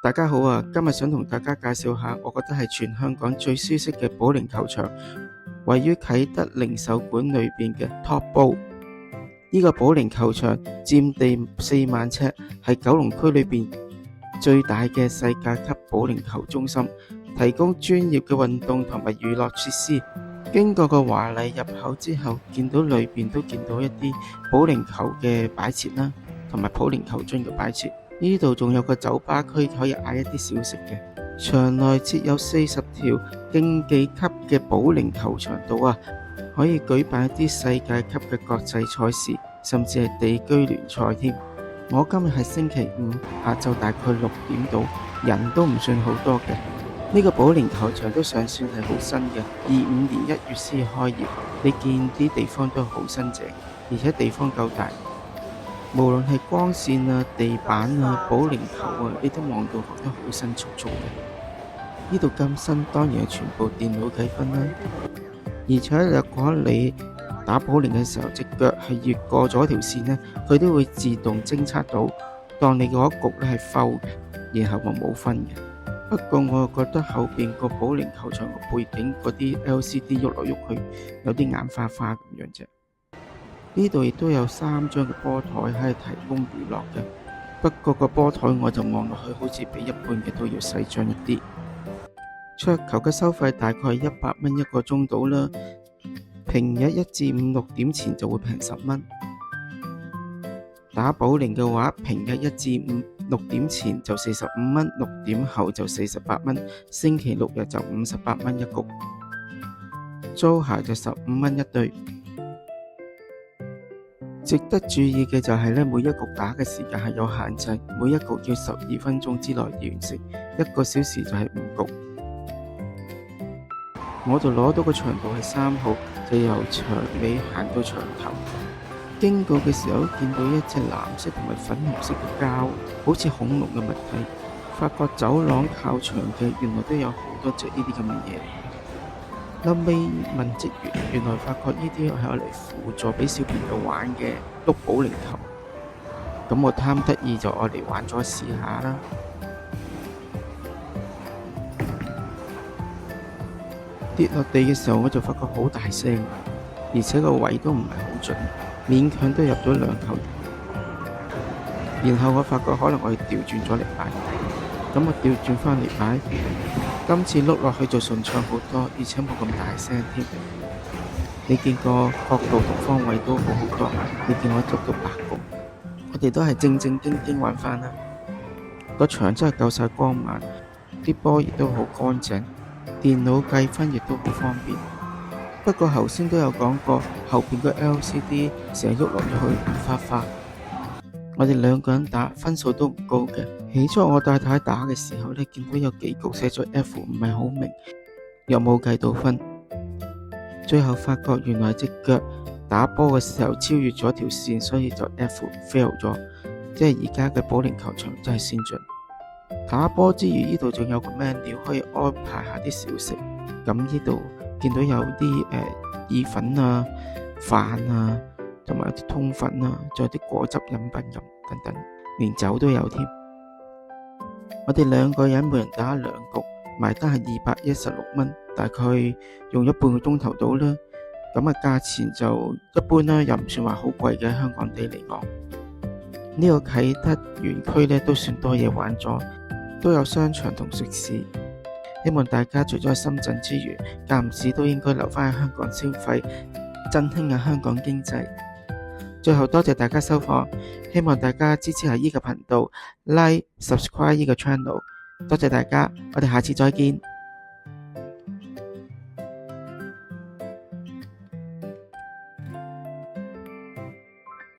大家好啊！今日想同大家介紹下，我覺得係全香港最舒適嘅保齡球場，位於啟德零售館裏邊嘅 Top Bowl。呢個保齡球場佔地4萬尺，係九龍區裏邊最大嘅世界級保齡球中心，提供專業嘅運動同埋娛樂設施。經過個華麗入口之後，見到裏邊都見到一啲保齡球嘅擺設啦，同埋保齡球樽嘅擺設。呢度仲有個酒吧區，可以嗌一啲小食嘅。場內設有40條競技級嘅保齡球場度啊，可以舉辦一啲世界級嘅國際賽事，甚至係地區聯賽添。我今日係星期五下晝大概6點到，人都唔算好多嘅。呢個保齡球場都尚算係好新嘅，25年1月先開業。你見啲地方都好新淨，而且地方夠大。無論係光線啊、地板啊、保齡球啊，你都望到覺得好新簇簇嘅。呢度咁新，當然係全部電腦計分啦。而且若果你打保齡嘅時候，隻腳係越過咗條線呢，佢都會自動偵測到，當你嗰一局咧係 foul 嘅，然後就冇分嘅。不過我又覺得後邊個保齡球場個背景嗰啲 LCD 喐來喐去，有啲眼花花咁樣啫。呢度亦都有3張嘅波台係提供娛樂嘅，不過個波台我就望落去好似比一般嘅都要細張一啲。桌球嘅收費大概100蚊一個鐘到啦，平日1至5 6點前就會平10蚊。打保齡嘅話，平日1至5 6點前就45蚊，6點後就48蚊，星期6日就58蚊一局。租鞋就15蚊一對。值得注意嘅就係每一局打嘅時間係有限制，每一局要12分鐘之內完成，1個小時就係5局。我就攞到個長度係3號，就由場尾行到場頭。經過嘅時候見到一隻藍色同埋粉紅色嘅膠，好似恐龍嘅物體。發覺走廊靠牆嘅原來都有好多隻呢啲咁嘅嘢。後尾問職員，原來發覺呢啲係攞嚟輔助俾小朋友玩嘅碌保齡球。咁我貪得意就攞嚟玩咗試下啦。跌落地嘅時候我就發覺好大聲，而且個位都唔係好準，勉強都入咗2球。然後我發覺可能我要調轉咗嚟擺，咁我調轉返嚟擺，今次碌落去就順暢好多，而且冇咁大聲添。你見個角度同方位都好好多，你見我捉到8局，我哋都係正正經經玩返啦。個場真係夠晒光猛，啲波亦都好乾淨，電腦計分亦都好方便。不過頭先都有講過，後邊個 LCD 成日喐落去眼花花。我哋2個人打分數都唔高嘅。起初我帶太打嘅時候呢，見到有幾局寫咗 F 唔係好明，又冇計到分。最後發覺原來隻腳打波嘅時候超越咗條線，所以就 F fail 咗。即係而家嘅保齡球場真係先進。打波之餘，呢度仲有個 menu 可以安排下啲小食。咁呢度見到有啲意粉啊、飯啊，同埋有啲通粉啊，仲有啲果汁飲品咁等等，連酒都有添。我哋2個人每人打2局，埋單係216蚊，大概用咗半個鐘頭到啦。咁價錢就一般啦，又唔算話好貴嘅，香港地嚟講。呢個啟德園區呢都算多嘢玩咗，都有商場同食肆。希望大家除咗喺深圳之餘，間唔時都應該留返喺香港消費，振興下香港經濟。最後多謝大家收看，希望大家支持下呢個頻道 ，like、subscribe 呢個 channel。多謝大家，我哋下次再見。